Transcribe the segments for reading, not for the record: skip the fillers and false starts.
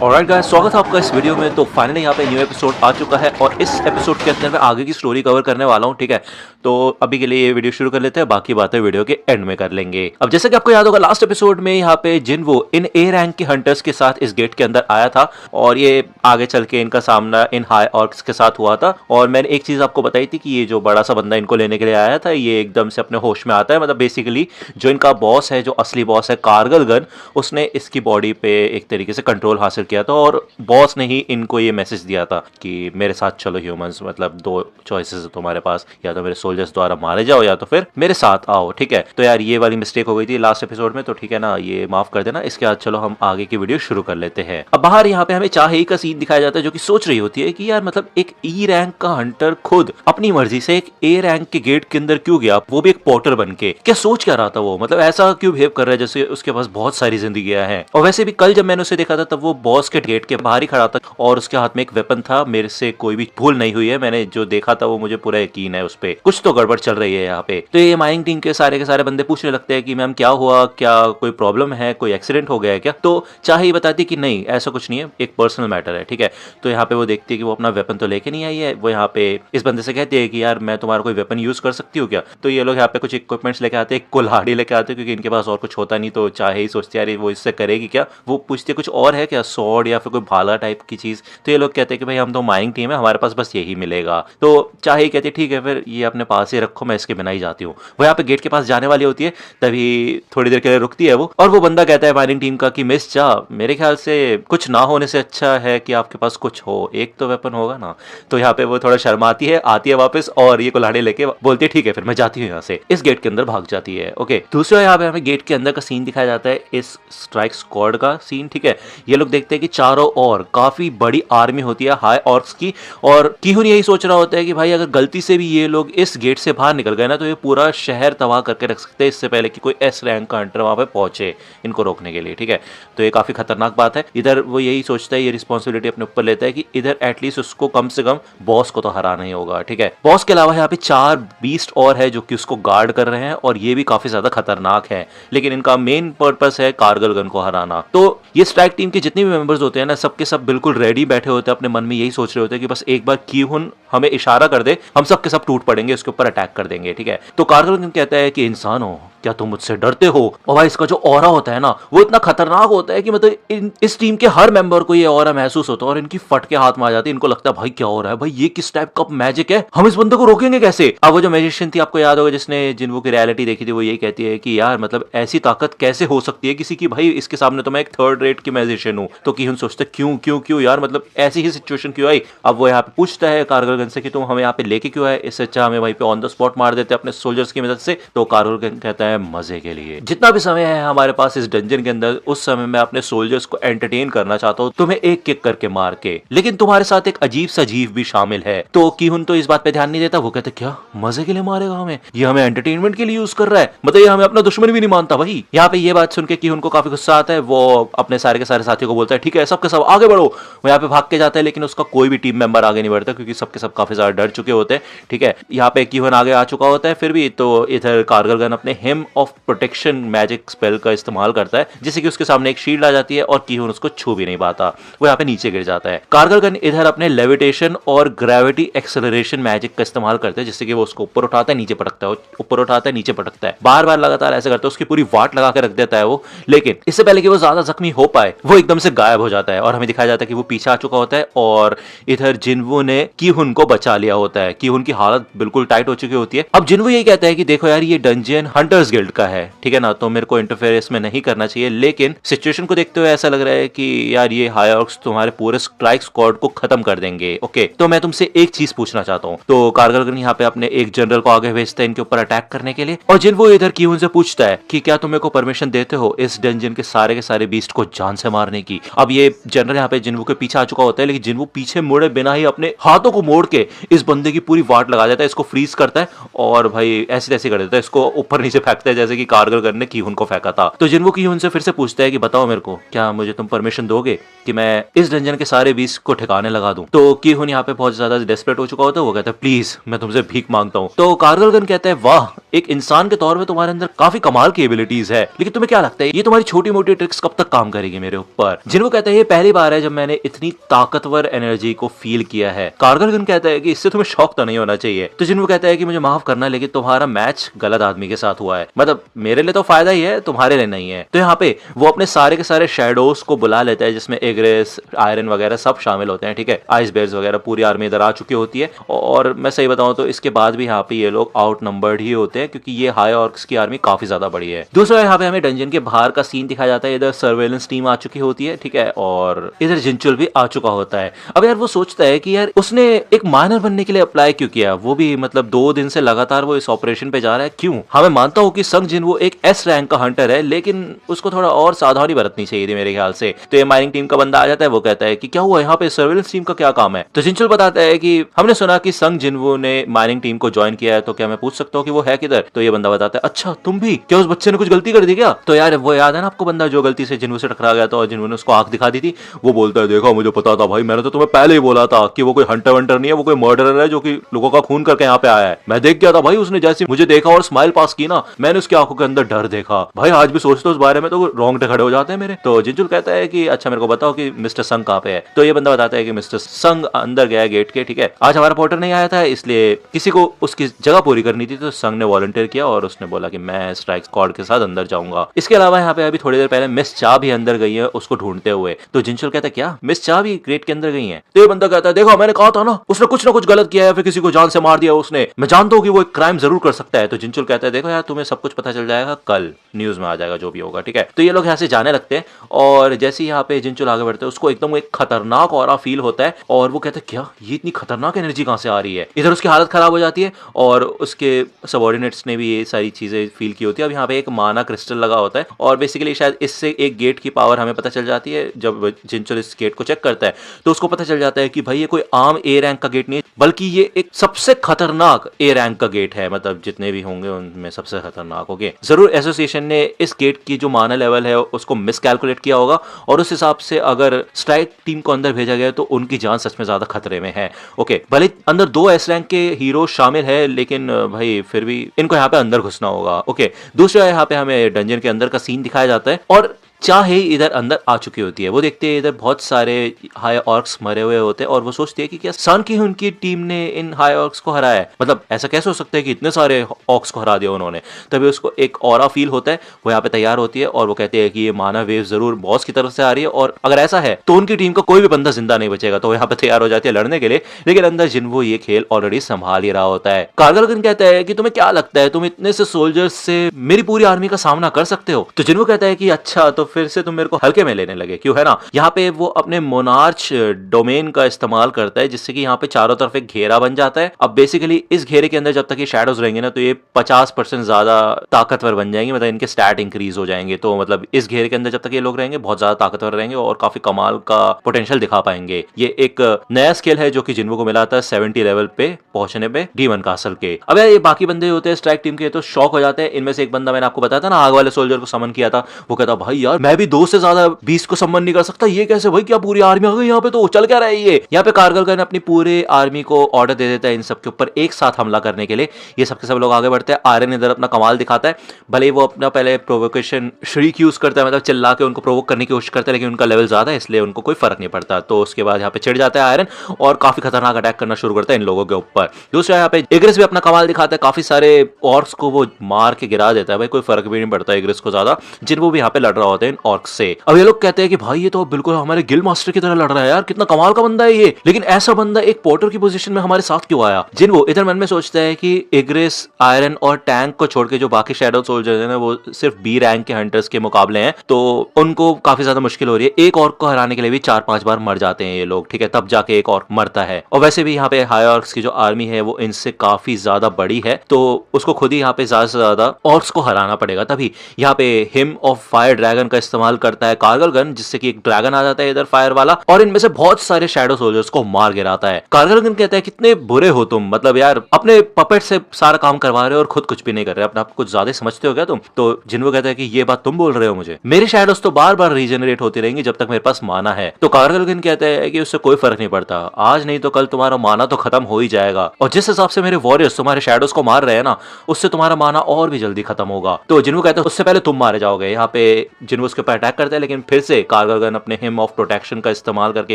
Alright guys, स्वागत है आपका इस वीडियो में। तो फाइनली यहाँ पे न्यू एपिसोड आ चुका है और इस एपिसोड के अंदर मैं आगे की स्टोरी कवर करने वाला हूँ। ठीक है, तो अभी के लिए ये वीडियो शुरू कर लेते हैं, बाकी बातें वीडियो के एंड में कर लेंगे। अब जैसे कि आपको याद होगा, लास्ट एपिसोड में यहाँ पे जिनवो इन ए रैंक के हंटर्स के साथ इस गेट के अंदर आया था और ये आगे चल के इनका सामना इन हाई ऑर्क्स के साथ हुआ था। और मैंने एक चीज आपको बताई थी कि ये जो बड़ा सा बंदा इनको लेने के लिए आया था, ये एकदम से अपने होश में आता है। मतलब बेसिकली जो इनका बॉस है, जो असली बॉस है कारगल गन, उसने इसकी बॉडी पे एक तरीके से कंट्रोल हासिल किया था और बॉस ने ही इनको ये मैसेज दिया था कि मेरे साथ चलो ह्यूमंस। मतलब दो चॉइसेस है तुम्हारे पास, या तो मेरे सोल्जर्स द्वारा मारे जाओ या तो फिर मेरे साथ आओ। ठीक है, तो यार ये वाली मिस्टेक हो गई थी लास्ट एपिसोड में, तो ठीक है ना, ये माफ कर देना। इसके बाद चलो हम आगे की वीडियो शुरू कर लेते हैं। अब बाहर यहाँ पे हमें चाहे का सीन दिखाया जाता है, जो कि सोच रही होती है कि यार मतलब एक ई रैंक का हंटर खुद अपनी मर्जी से एक ए रैंक के गेट के अंदर क्यों गया, वो भी एक पोर्टर बन के। क्या सोच क्या रहा था वो, मतलब ऐसा क्यों बिहेव कर रहा है जैसे उसके पास बहुत सारी जिंदगियां हैं। और वैसे भी कल जब मैंने उसे देखा था तब वो बॉस के गेट के बाहर ही खड़ा था और उसके हाथ में एक वेपन था। मेरे से कोई भी भूल नहीं हुई है, मैंने जो देखा था वो मुझे पूरा यकीन है उस पे कुछ तो गड़बड़ चल रही है यहाँ पे। तो ये माइनिंग टीम के सारे बंदे पूछने लगते हैं कि मैम क्या हुआ, क्या कोई प्रॉब्लम है, कोई एक्सीडेंट हो गया है क्या। तो चाहे ही बताती कि नहीं ऐसा कुछ नहीं है, एक पर्सनल मैटर है। ठीक है, तो यहाँ पे वो देखती है कि वो अपना वेपन तो लेके नहीं आई है। वो यहाँ पे इस बंदे से कहती है कि यार मैं तुम्हारा कोई वेपन यूज कर सकती हूँ क्या। तो ये लोग यहाँ पे कुछ इक्विपमेंट्स लेके आते हैं, कुल्हाड़ी लेके आते हैं क्योंकि इनके पास और कुछ होता नहीं। तो चाहे ही सोचते यार वो इससे करेगी क्या। वो पूछती है कुछ और है क्या, सॉर्ड या फिर कोई भाला टाइप की चीज। तो ये लोग कहते हैं कि भाई हम तो माइनिंग टीम है, हमारे पास बस यही मिलेगा। तो चाहे ही कहती है ठीक है फिर ये अपने पास ही रखो, मैं इसके बिना ही जाती हूँ। वो यहाँ पे गेट के पास जाने वाली होती है, तभी थोड़ी देर के लिए रुकती है वो, और वो बंदा कहता है माइनिंग टीम का कि मिस जा, मेरे ख्याल से कुछ ना होने से अच्छा है कि आपके पास कुछ हो, एक तो वेपन होगा ना। तो यहाँ पे वो थोड़ा शर्माती है, आती है वापस और ये कुल्हाड़ी लेके बोलती है ठीक है फिर मैं जाती हूँ यहाँ से। इस गेट के अंदर भाग जाती है। ओके, दूसरा यहाँ पे हमें गेट के अंदर का सीन दिखाया जाता है, इस स्ट्राइक स्क्वाड का सीन। ठीक है, ये लोग देखते हैं कि चारों ओर काफी बड़ी आर्मी होती है हाई ऑर्क्स की, और कीहुन यही सोच रहा होता है कि भाई अगर गलती से भी ये लोग इस गेट से बाहर निकल गए ना तो ये पूरा शहर तबाह करके रख सकते हैं, इससे पहले कि कोई एस रैंक का हंटर वहां पे पहुंचे इनको रोकने के लिए। ठीक है, तो ये काफी खतरनाक बात है। इधर वो यही सोचता है, ये रिस्पॉन्सिबिलिटी अपने ऊपर लेता है कि इधर एटलीस्ट उसको कम से कम बॉस को तो हराना ही होगा। ठीक है, बॉस के अलावा यहाँ पे 4 बीस्ट और है जो कि उसको गार्ड कर रहे हैं और ये भी काफी ज्यादा खतरनाक है, लेकिन इनका मेन पर्पस है कारगिल गन को हराना। तो ये स्ट्राइक टीम के जितने भी मेंबर्स होते हैं ना, सबके सब बिल्कुल रेडी बैठे होते हैं, अपने मन में यही सोच रहे होते हैं कि बस एक बार कीहुन हमें इशारा कर दे, हम सब के सब टूट पड़ेंगे, उसके ऊपर अटैक कर देंगे। ठीक है, तो कारगिल कहता है कि इंसान हो क्या तुम मुझसे डरते हो। और भाई इसका जो ऑरा होता है ना वो इतना खतरनाक होता है कि मतलब इस टीम के हर मेंबर को ये ऑरा महसूस होता है और इनकी फट के हाथ में आ जाती है। इनको लगता है भाई क्या हो रहा है, भाई ये किस टाइप का मैजिक है, हम इस बंदे को रोकेंगे कैसे। अब वो जो मैजिशियन थी, आपको याद होगा, जिसने जिनवो की रियलिटी देखी थी, वो यही कहती है कि यार मतलब ऐसी ताकत कैसे हो सकती है किसी की, भाई इसके सामने तो मैं एक थर्ड रेट की मैजिशियन हूँ। तो कीहुन सोचता है क्यों क्यों क्यों यार, मतलब ऐसी ही सिचुएशन क्यों आई। अब वो यहाँ पे पूछता है कारगिल गन से कि तुम हमें यहाँ पे लेके क्यों आए, इससे अच्छा हमें वहीं पे ऑन द स्पॉट मार देते अपने सोल्जर्स की मदद से। तो कारगिल गन कहता है मजे के लिए जितना भी समय है हमारे पास इस डंजन के अंदर, उस समय मैं अपने सोल्जर्स को एंटरटेन करना चाहता हूँ, तुम्हें एक एक करके मार के, लेकिन तुम्हारे साथ एक अजीब सा जीव भी शामिल है। तो कीहुन तो इस बात पे ध्यान नहीं देता, वो कहते क्या मजे के लिए मारेगा हमें, ये हमें एंटरटेनमेंट के लिए यूज कर रहा है, मतलब ये हमें अपना दुश्मन भी नहीं मानता भाई। यहाँ पे ये बात सुन के कीहुन को काफी गुस्सा आता है, वो अपने सारे के सारे साथियों को बोलता है ठीक है सबके सब आगे बढ़ो। वो यहाँ पे भाग के जाता है, लेकिन उसका कोई भी टीम मेंबर आगे नहीं बढ़ता क्योंकि सबके सब काफी ज्यादा डर चुके होते हैं। ठीक है, यहाँ पे कीहुन आगे आ चुका होता है फिर भी, तो इधर कारगिल गन अपने him of protection magic spell का इस्तेमाल करता है, जिससे कि उसके सामने एक शील्ड आ जाती है और कीहुन उसको छू भी नहीं पाता, वो यहाँ पे नीचे गिर जाता है। कारगिल गन इधर अपने लेविटेशन और ग्रेविटी एक्सेलरेशन मैजिक का इस्तेमाल करते हैं, जिससे कि वो उसको ऊपर उठाता है नीचे पटकता है, ऊपर उठाता है नीचे पटकता है, बार बार लगातार ऐसे करता है, उसकी पूरी वाट लगा के रख देता है वो। लेकिन इससे पहले कि वो ज्यादा जख्मी हो पाए वो एकदम से गायब हो जाता है और हमें दिखाया जाता है कि वो पीछे आ चुका होता है और इधर जिनवो ने कीहुन को बचा लिया होता है। कीहुन की हालत बिल्कुल टाइट हो चुकी होती है। अब जिनवो यही कहता है कि देखो यार ये डंजन हंटर्स गिल्ड का है, ठीक है ना, तो मेरे को इंटरफेयर इसमें नहीं करना चाहिए, लेकिन सिचुएशन को देखते हुए ऐसा लग रहा है कि यार ये हाई ऑर्क्स तुम्हारे पूरे स्ट्राइक स्क्वाड को खत्म कर देंगे। ओके, तो मैं तुमसे एक चीज पूछना चाहता हूँ। तो कारगिल गन यहाँ पे अपने एक जनरल को आगे भेजता है इनके ऊपर अटैक करने के लिए, और जिनवो इधर कीहुन से पूछता है कि क्या तुम मेरे को परमिशन देते हो इस डंजन के सारे बीस्ट को जान से मारने की। अब ये जनरल यहाँ पे जिनवो के पीछे आ चुका होता है, लेकिन जिनवो पीछे मुड़े बिना ही अपने हाथों को मोड़ के इस बंदे की पूरी वाट लगा देता है, इसको फ्रीज करता है और भाई ऐसे तैसे कर देता है, इसको ऊपर नीचे फेंक लगता है जैसे कि कारगिल गन ने कीहुन को फेंका था। तो जिनवो कीहुन से फिर से पूछता है कि बताओ मेरे को, क्या मुझे तुम परमिशन दोगे कि मैं इस डंजन के सारे बीस को ठिकाने लगा दूं। तो कीहुन यहाँ पे बहुत ज्यादा डेस्परेट हो चुका होता है, वो कहता है प्लीज मैं तुमसे भीख मांगता हूँ। तो कारगिल गन कहता है वाह, एक इंसान के तौर पे तुम्हारे अंदर काफी कमाल की एबिलिटीज है, लेकिन तुम्हें क्या लगता है ये तुम्हारी छोटी मोटी ट्रिक्स कब तक काम करेगी मेरे ऊपर। जिनको कहता है ये पहली बार है जब मैंने इतनी ताकतवर एनर्जी को फील किया है। कारगिल गन कहता है कि इससे तुम्हें शौक तो नहीं होना चाहिए। तो जिनको कहता है कि मुझे माफ करना, लेकिन तुम्हारा मैच गलत आदमी के साथ हुआ है, मतलब मेरे लिए तो फायदा ही है, तुम्हारे लिए नहीं है। तो यहाँ पे वो अपने सारे के सारे शेडोज को बुला लेता है, जिसमें एग्रेस, आयरन वगैरह सब शामिल होते हैं, ठीक है। आइस बेयर्स वगैरह पूरी आर्मी इधर आ चुकी होती है, और मैं सही बताऊं तो इसके बाद भी यहाँ पे ये लोग आउट नंबर्ड ही होते हैं, क्योंकि ये हाई ऑर्क्स की आर्मी काफी ज्यादा बड़ी है। दूसरा यहाँ पे हमें डंजन के बाहर का सीन दिखाया जाता है, इधर सर्वेलेंस टीम आ चुकी होती है, ठीक है, और इधर जिंचुल भी आ चुका होता है। अब यार वो सोचता है कि यार उसने एक माइनर बनने के लिए अप्लाई क्यों किया, वो भी मतलब 2 दिन से लगातार वो इस ऑपरेशन पे जा रहा है, क्यों। हाँ मैं मानता हूँ कि संग जिन वो एक एस रैंक का हंटर है, लेकिन उसको थोड़ा और सावधानी बरतनी चाहिए थी मेरे ख्याल से। तो ये माइनिंग टीम का बंदा आ जाता है, वो कहता है कि क्या हुआ यहाँ पे, सर्वेलेंस टीम का क्या काम है। तो जिंचुल बताता है कि हमने सुना कि संग जिनवो ने माइनिंग टीम को ज्वाइन किया है, तो क्या मैं पूछ सकता हूँ कि वो है किधर। तो ये बंदा बताता है अच्छा तुम भी, क्या उस बच्चे ने कुछ गलती कर दी क्या। तो यार वो याद है ना आपको बंदा जो गलती से जिनवो से टकरा गया था और जिनवो ने उसको आंख दिखा दी थी। वो बोलता है देखो मुझे पता था भाई, मैंने तो तुम्हें पहले ही बोला था कि वो कोई हंटर वंटर नहीं है, वो कोई मर्डरर है जो कि लोगों का खून करके यहाँ पे आया है। मैं देख गया था भाई, उसने जैसे मुझे देखा और स्माइल पास की ना, मैंने उसकी आंखों के अंदर डर देखा भाई। आज भी सोचते उस बारे में तो रोंगटे खड़े हो जाते हैं मेरे। तो जिंचुल कहता है कि अच्छा मेरे को बताओ कि मिस्टर संग कहाँ पे है। तो ये बंदा बताता है कि मिस्टर संग अंदर गया गेट के, ठीक है। आज हमारा पोर्टर नहीं आया था, इसलिए किसी को उसकी जगह पूरी करनी थी, तो संग ने वॉलंटियर किया और उसने बोला कि मैं स्ट्राइक स्क्वाड के साथ अंदर जाऊंगा। इसके अलावा यहाँ पे अभी थोड़ी देर पहले मिस चा भी अंदर गई है उसको ढूंढते हुए। तो जिंचुल कहता है क्या मिस चा भी ग्रेट के अंदर गई है। तो ये बंदा कहता है देखो मैंने कहा था ना, उसने कुछ ना कुछ गलत किया है, फिर किसी को जान से मार दिया उसने, मैं जानता हूँ कि वो एक क्राइम जरूर कर सकता है। तो जिंचुल कहता है देखो यार तुम्हें सब कुछ पता चल जाएगा, कल न्यूज में आ जाएगा जो भी होगा, ठीक है। तो ये लोग यहाँ से जाने लगते हैं, और जैसे ही यहाँ पे जिंचुल आगे बढ़ते हैं उसको एकदम एक खतरनाक ऑरा फील होता है, और वो कहता है क्या ये इतनी खतरनाक एनर्जी कहाँ से आ रही है। इधर उसकी हालत खराब हो जाती है, और उसके सबॉर्डिनेट्स ने भी ये सारी चीजें फील की होती है। अब यहाँ पे एक माना क्रिस्टल लगा होता है, और बेसिकली शायद इससे एक गेट की पावर हमें पता चल जाती है। जब जिंचुल इस गेट को चेक करता है तो उसको पता चल जाता है कि भाई ये कोई आम ए रैंक का गेट नहीं है, बल्कि ये एक सबसे खतरनाक ए रैंक का गेट है, मतलब जितने भी होंगे उनमें सबसे खतरनाक होंगे। जरूर एसोसिएशन ने इस गेट की जो माना लेवल है उसको मिसकैलकुलेट किया होगा, और उस हिसाब से अगर स्ट्राइक टीम को अंदर भेजा गया तो उनकी जान सच में ज्यादा खतरे में है। ओके, भले अंदर 2 एस रैंक के हीरो शामिल है, लेकिन भाई फिर भी इनको यहाँ पे अंदर घुसना होगा। ओके, दूसरा यहाँ पे हमें डंजन के अंदर का सीन दिखाया जाता है, और चाहे इधर अंदर आ चुकी होती है। वो देखते हैं इधर बहुत सारे हाई ऑर्क्स मरे हुए होते हैं, और वो सोचती है कि क्या सन की उनकी टीम ने इन हाई ऑर्क्स को हराया है, मतलब ऐसा कैसे हो सकता है कि इतने सारे ऑर्क्स को हरा दिया उन्होंने। तभी उसको एक ऑरा फील होता है, वो यहाँ पे तैयार होती है, और वो कहते हैं कि ये माना वेव जरूर बॉस की तरफ से आ रही है, और अगर ऐसा है तो उनकी टीम का कोई भी बंदा जिंदा नहीं बचेगा। तो यहाँ पे तैयार हो जाती है लड़ने के लिए, लेकिन अंदर जिनवो ये खेल ऑलरेडी संभाल ही रहा होता है। कारगिल कहता है कि तुम्हें क्या लगता है तुम इतने से सोल्जर्स से मेरी पूरी आर्मी का सामना कर सकते हो। तो जिनवो कहता है कि अच्छा तो फिर से तुम मेरे को हल्के में लेने लगे क्यों, है ना। यहाँ पे वो अपने मोनार्च डोमेन का इस्तेमाल करता है, जिससे कि यहाँ पे चारों तरफ एक घेरा बन जाता है। अब बेसिकली इस घेरे के अंदर जब तक ये शैडोज रहेंगे ना, तो ये 50% ज्यादा ताकतवर बन जाएंगे, मतलब इनके स्टैट इंक्रीज हो जाएंगे। तो मतलब इस घेरे के अंदर जब तक ये लोग रहेंगे बहुत ज्यादा ताकतवर रहेंगे और काफी कमाल का पोटेंशियल दिखा पाएंगे। ये एक नया स्किल है जो कि जिन्वो को मिला था 70 लेवल पे पहुंचने पे डीमन कासल के। अब यार ये बाकी बंदे होते हैं स्ट्राइक टीम के, तो शॉक हो जाते हैं। इनमें से एक बंदा मैंने आपको बताया था ना, आग वाले सोल्जर को समन किया था, वो कहता भाई यार मैं भी 2 से ज्यादा 20 को सम्मान नहीं कर सकता, ये कैसे भाई, क्या पूरी आर्मी आ गई यहाँ पे, तो चल क्या रहा है ये। यहाँ पे कारगिल गन अपनी पूरे आर्मी को ऑर्डर दे देता है इन सब के ऊपर एक साथ हमला करने के लिए। ये सबके सब लोग आगे बढ़ते हैं। आर्यन इधर अपना कमाल दिखाता है, भले वो अपना पहले प्रोवोकेशन श्रीक यूज करता है, मतलब चिल्ला के उनको प्रोवोक करने की कोशिश करता है, लेकिन उनका लेवल ज्यादा है इसलिए उनको कोई फर्क नहीं पड़ता। तो उसके बाद यहाँ पे चिढ़ जाता है आयरन और काफी खतरनाक अटैक करना शुरू करता है इन लोगों के ऊपर। दूसरा यहाँ पे एग्रेस भी अपना कमाल दिखाता है, काफी सारे ऑर्क्स को वो मार के गिरा देता है। भाई कोई फर्क भी नहीं पड़ता एग्रेस को ज्यादा, जिनको भी यहाँ पे लड़ रहा होता है इन ऑर्क्स से। अब ये लोग कहते हैं कि भाई ये तो बिल्कुल हमारे गिल्ड मास्टर की तरह लड़ रहा है यार, कितना कमाल का बंदा है ये, लेकिन ऐसा बंदा एक पोर्टर की पोजीशन में हमारे साथ क्यों आया। जिन्वो इधर मन में सोचता है कि एग्रेस, आयरन और टैंक को छोड़ के जो बाकी शैडो सोल्जर्स हैं वो सिर्फ बी रैंक के हंटर्स के मुकाबले हैं, तो उनको काफी ज्यादा मुश्किल हो रही है। एक ऑर्क को हराने के लिए भी 4-5 बार मर जाते हैं ये लोग, ठीक है, तब जाके एक ऑर्क मरता है। और वैसे भी यहाँ पे हाई ऑर्क्स की जो आर्मी है वो इनसे काफी ज्यादा बड़ी है, तो उसको खुद ही यहाँ पे ज्यादा से ज्यादा ऑर्क्स को हराना पड़ेगा। तभी यहाँ pay him of fire dragon का इस्तेमाल करता है कारगिल गन, जिससे कि एक ड्रैगन आ जाता है इधर फायर वाला और इनमें से बहुत सारे शैडो सोल्जर्स को मार गिराता है। कारगिल गन कहता है कितने बुरे हो तुम, मतलब यार अपने पपेट से सारा काम करवा रहे हो और खुद कुछ भी नहीं कर रहे, अपने आप कुछ ज्यादा समझते हो क्या तुम। तो जिन्वो कहता है कि ये बात तुम बोल रहे हो मुझे, मेरे शैडोज तो बार बार रीजनरेट होती रहेंगी जब तक मेरे पास माना है। तो कारगिल गन कहता है कि उससे कोई फर्क नहीं पड़ता, आज नहीं तो कल तुम्हारा माना तो खत्म हो ही जाएगा, और जिस हिसाब से मेरे वॉरियर्स तुम्हारे शैडोज को मार रहे हैं ना, उससे तुम्हारा माना और भी जल्दी खत्म होगा। तो जिन्वो कहता है उससे पहले तुम मारे जाओगे। यहाँ पे जिन्वो उसके ऊपर अटैक करता है, लेकिन फिर से कारगिल गन अपने हिम ऑफ प्रोटेक्शन का इस्तेमाल करके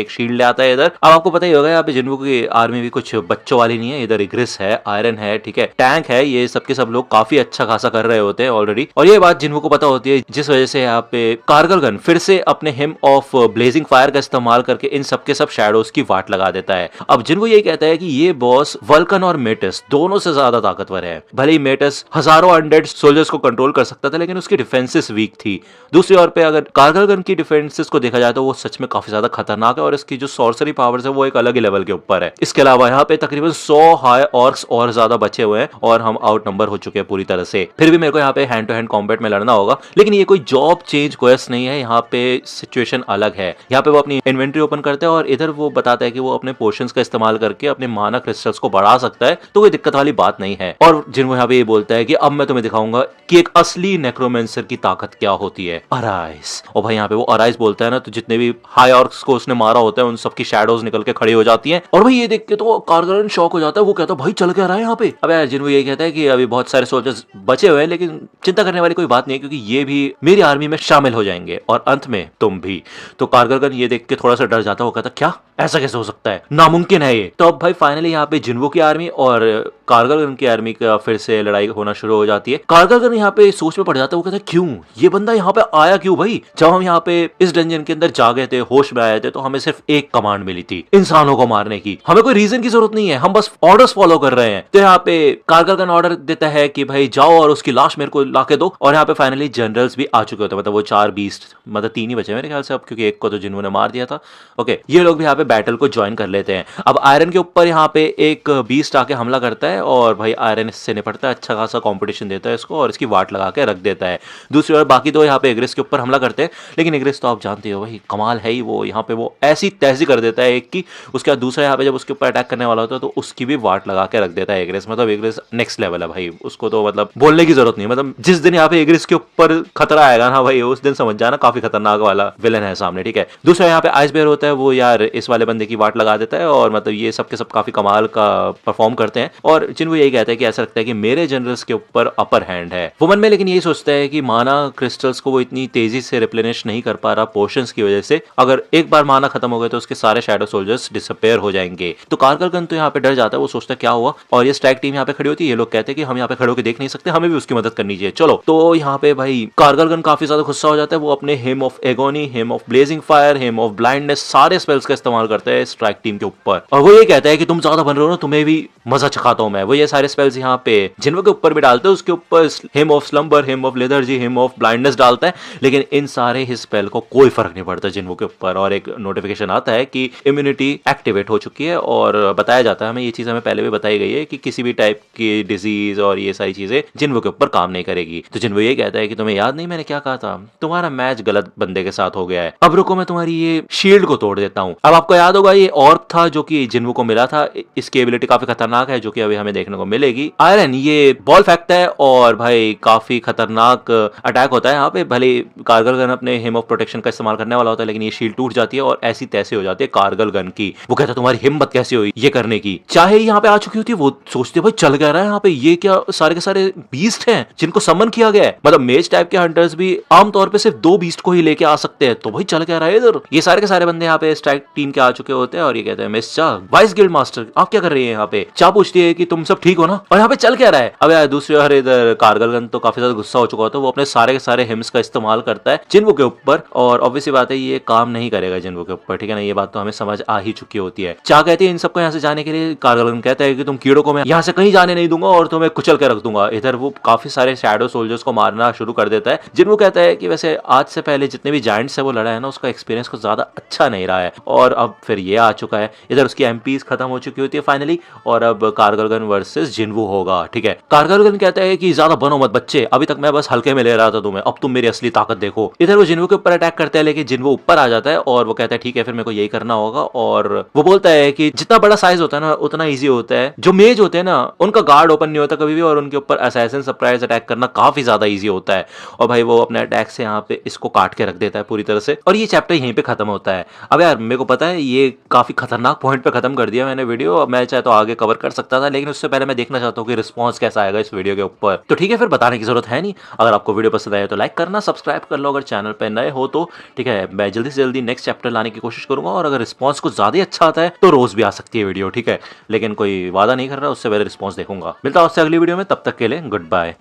एक शील्ड ले आता है इधर। अब आपको पता ही होगा यहाँ पे जिन्वो की आर्मी भी कुछ बच्चों वाली नहीं है, इधर इग्रिस है, आयरन है, ठीक है, टैंक है, ये सबके सब लोग काफी अच्छा खासा कर रहे होते हैं ऑलरेडी, और ये बात जिन्वो को पता होती है, जिस वजह से यहाँ पे कारगिल गन फिर से अपने हिम ऑफ ब्लेजिंग फायर का इस्तेमाल करके इन सबके सब शैडोज की वाट लगा देता है। अब जिन्वो ये कहता है कि ये बॉस वल्कन और मेटिस दोनों से ज्यादा ताकतवर है। भले ही मेटिस हजारों अनडेड सोल्जर्स को कंट्रोल कर सकता था, लेकिन उसकी डिफेंसेस वीक थी। दूसरी ओर पे अगर कारगिल गन की डिफेंसेस को देखा जाए तो वो सच में काफी ज्यादा खतरनाक है, और इसकी जो सॉर्सरी पावर्स है वो एक अलग ही लेवल के ऊपर है। इसके अलावा यहाँ पे तकरीबन 100 हाई ऑर्क्स और ज्यादा बचे हुए हैं, और हम आउट नंबर हो चुके हैं पूरी तरह से। फिर भी मेरे को यहाँ पे हैंड टू हैंड कॉम्बैट में लड़ना होगा, लेकिन ये कोई जॉब चेंज क्वेस्ट नहीं है, यहाँ पे सिचुएशन अलग है। यहाँ पे वो अपनी इन्वेंट्री ओपन करता है और इधर वो बताता है कि वो अपने पोशंस का इस्तेमाल करके अपने माना क्रिस्टल्स को बढ़ा सकता है, तो कोई दिक्कत वाली बात नहीं है। और जिन्वो यहाँ पे ये बोलता है कि अब मैं तुम्हें दिखाऊंगा कि एक असली नेक्रोमेंसर की ताकत क्या होती है, अराइज। और भाई यहाँ पे वो अराइज बोलता है ना, तो जितने भी हाई ऑर्क्स को उसने मारा होता है उन सबकी शैडोज निकल के खड़ी हो जाती हैं, और भाई ये देख के तो कारगिल शॉक हो जाता है। वो कहता है भाई चल क्या रहा है यहाँ पे। अब यार जिन्वो ये कहता है कि अभी बहुत सारे सोल्जर्स बचे हुए हैं, लेकिन चिंता करने वाली कोई बात नहीं है, क्योंकि ये भी मेरी आर्मी में शामिल हो जाएंगे, और अंत में तुम भी। तो कारगिल गन ये देख के थोड़ा सा डर जाता है, वो कहता क्या, ऐसा कैसे हो सकता है, नामुमकिन है ये। तो अब भाई फाइनली यहाँ पे जिन्वो की आर्मी और कारगिल गन की आर्मी का फिर से लड़ाई होना शुरू हो जाती है। कारगिल गन यहाँ पे सोच में पड़ जाता है, वो कहता है क्यों ये बंदा यहाँ पे आया क्यों भाई। जब हम यहाँ पे इस डंजन के अंदर जा गए थे, होश में आए थे, तो हमें सिर्फ एक कमांड मिली थी, इंसानों को मारने की। हमें कोई रीजन की जरूरत नहीं है, हम बस ऑर्डर्स फॉलो कर रहे हैं। तो यहाँ पे कारगिल गन ऑर्डर देता है कि भाई जाओ और उसकी लाश मेरे को लाके दो, और यहाँ पे फाइनली जनरल्स भी आ चुके होते हैं, मतलब वो 4 बीस्ट, मतलब 3 ही बचे मेरे ख्याल से अब, क्योंकि एक को तो जिन्होंने मार दिया था। ओके, ये लोग भी यहाँ पे बैटल को ज्वाइन कर लेते हैं। अब आयरन के ऊपर यहाँ पे एक बीस्ट आके हमला करता है, और भाई आयरन इससे निपटता है, अच्छा खासा कंपटीशन देता है इसको, और इसकी वाट लगा के रख देता है। दूसरी ओर बाकी तो यहाँ पे इग्रिस के ऊपर हमला करते हैं, लेकिन इग्रिस तो आप जानते हो भाई कमाल है ही, वो यहाँ पे वो ऐसी तैसी कर देता है एक की, उसके बाद दूसरा यहाँ पे जब उसके ऊपर अटैक करने वाला होता है तो उसकी भी वाट लगा के रख देता है इग्रिस। मतलब इग्रिस नेक्स्ट लेवल है भाई, उसको तो मतलब बोलने की जरूरत नहीं। मतलब जिस दिन यहाँ पे इग्रिस के ऊपर खतरा आएगा ना भाई, उस दिन समझ जाना काफी खतरनाक वाला विलन है सामने, ठीक है। दूसरा यहाँ पे आइस बेयर होता है, वो यार इस वाले बंदे की वाट लगा देता है, और मतलब ये सब के सब काफी कमाल का परफॉर्म करते हैं, और जिनको यही कहता है कि ऐसा लगता है कि मेरे जनरल्स के ऊपर अपर हैंड है वो मन में, लेकिन यही सोचता है कि माना क्रिस्टल्स को वो इतनी तेजी से रिप्लेनिश नहीं कर पा रहा पोशंस की वजह से, अगर एक बार माना खत्म हो गए तो उसके सारे शैडो सोल्जर्स डिसअपेयर हो जाएंगे। तो कारगिल गन तो यहाँ पे डर जाता है, वो सोचता है क्या हुआ, और ये स्ट्राइक टीम यहाँ पे खड़ी होती है। ये लोग कहते हैं कि हम यहाँ पे खड़े होकर देख नहीं सकते, हमें भी उसकी मदद करनी चाहिए, चलो। तो यहाँ पे भाई कारगिल गन काफी ज्यादा गुस्सा हो जाता है, वो अपने him of agony, him of blazing fire, him of blindness, सारे स्पेल्स का इस्तेमाल करता है स्ट्राइक टीम के ऊपर, और वो ये कहता है कि तुम ज्यादा बन रहे हो ना, तुम्हें भी मजा चखाता हूं मैं। वो ये सारे स्पेल्स यहाँ पे जिन्वो के ऊपर भी डालते हैं, उसके ऊपर him of slumber, him of lethargy, him of blindness डालता है, लेकिन इन सारे ही स्पेल को कोई फर्क नहीं पड़ता जिन्वो के ऊपर, और एक नोटिफिकेशन आता है कि इम्यूनिटी एक्टिवेट हो चुकी है, और बताया जाता है हमें, ये चीज हमें पहले भी बताई गई है कि किसी भी टाइप की डिजीज और ये सारी चीजें जिन्वो के ऊपर काम नहीं करेगी। तो जिन्वो ये कहता है कि तुम्हें याद नहीं मैंने क्या कहा था, तुम्हारा मैच गलत बंदे के साथ हो गया है, अब रुको मैं तुम्हारी ये शील्ड को तोड़ देता हूँ। अब आपको याद होगा ये ऑर्क था जो कि जिन्वो को मिला था, इसकी एबिलिटी काफी खतरनाक है, जो कि अभी हमें देखने को मिलेगी। आयरन ये बॉल फेंकता है, और भाई काफी खतरनाक अटैक होता है यहाँ पे। भले कारगिल गन अपने हिम ऑफ प्रोटेक्शन का इस्तेमाल करने वाला होता है, लेकिन ये शील्ड टूट जाती है और ऐसी तैसी हो जाती है कारगिल गन की। वो कहता है तुम्हारी हिम्मत कैसे हुई ये करने की, चाहे यहाँ पे आ चुकी होती है। वो सोचते भाई चल क्या रहा है यहाँ पे, ये क्या सारे के सारे बीस्ट हैं जिनको समन किया गया है। मतलब मेज टाइप के हंटर्स भी आमतौर पे सिर्फ 2 बीस्ट को ही लेके आ सकते हैं, तो भाई चल क्या रहा है इधर। ये सारे के सारे बंदे यहाँ पे स्ट्राइक टीम के आ चुके होते हैं, और ये कहते हैं मिस चा, वाइस गिल्ड मास्टर आप क्या कर रही है यहाँ पे। चा पूछती है कि तुम सब ठीक हो ना, और यहाँ पे चल क्या रहा है। अब यार दूसरी ओर इधर कारगिल गन तो काफी ज्यादा गुस्सा हो चुका होता है, वो अपने सारे के सारे हिम्स का इस्तेमाल करता है जिन्वो के ऊपर, और ऑब्वियसली बात है ये काम नहीं करेगा जिन्वो के ऊपर, ठीक है ना, ये बात तो हमें समझ आ ही चुकी होती है। चा कहती है इन सबको यहाँ से जाने के लिए, कारगिल गन कहता है कि तुम कीड़ों को मैं यहाँ से कहीं जाने नहीं दूंगा और तुम्हें कुचल के रख दूंगा। इधर वो काफी सारे शैडो सोल्जर्स को मारना शुरू कर देता है। जिन्वो कहता है कि वैसे आज से पहले जितने भी जायंट्स है वो लड़ा है ना, उसका एक्सपीरियंस कुछ ज्यादा अच्छा नहीं रहा है, और अब फिर ये आ चुका है। इधर उसकी एमपीज खत्म हो चुकी होती है फाइनली, और अब कारगिल गन वर्सेस जिन्वो होगा, ठीक है। कारगिल गन कहता है कि ज्यादा बनो मत बच्चे, अभी तक मैं बस हल्के में ले रहा था तुम्हें, अब तुम मेरी असली ताकत ताकत देखो। इधर वो जिन्वो के ऊपर अटैक करता है, लेकिन जिन्वो ऊपर आ जाता है और वो कहता है ठीक है फिर मेरे को यही करना होगा। और वो बोलता है कि जितना बड़ा साइज होता है ना उतना ईजी होता है। जो मेज होते हैं ना उनका गार्ड ओपन नहीं होता कभी भी, और उनके ऊपर असैसिन सरप्राइज अटैक करना काफी ज्यादा ईजी होता है। और भाई वो अपने अटैक से यहाँ पे इसको काट के रख देता है पूरी तरह से, और ये चैप्टर यहीं पे खत्म होता है। अब यार मेरे को पता है ये काफी खतरनाक पॉइंट पे खत्म कर दिया मैंने वीडियो। मैं चाहे तो आगे कवर कर सकता था, लेकिन उससे पहले मैं देखना चाहता हूँ कि रिस्पॉन्स कैसा आएगा इस वीडियो के ऊपर। तो ठीक है, फिर बताने की जरूरत है नहीं। अगर आपको वीडियो पसंद आए तो लाइक करना, सब्सक्राइब कर लो अगर चैनल पे नए हो तो। ठीक है, मैं जल्दी से जल्दी नेक्स्ट चैप्टर लाने की कोशिश करूंगा, और अगर रिस्पॉन्स कुछ ज्यादा अच्छा आता है तो रोज भी आ सकती है वीडियो। ठीक है, लेकिन कोई वादा नहीं कर रहा, उससे पहले रिस्पॉन्स देखूंगा। मिलता हूं आपसे अगली वीडियो में, तब तक के लिए गुड बाय।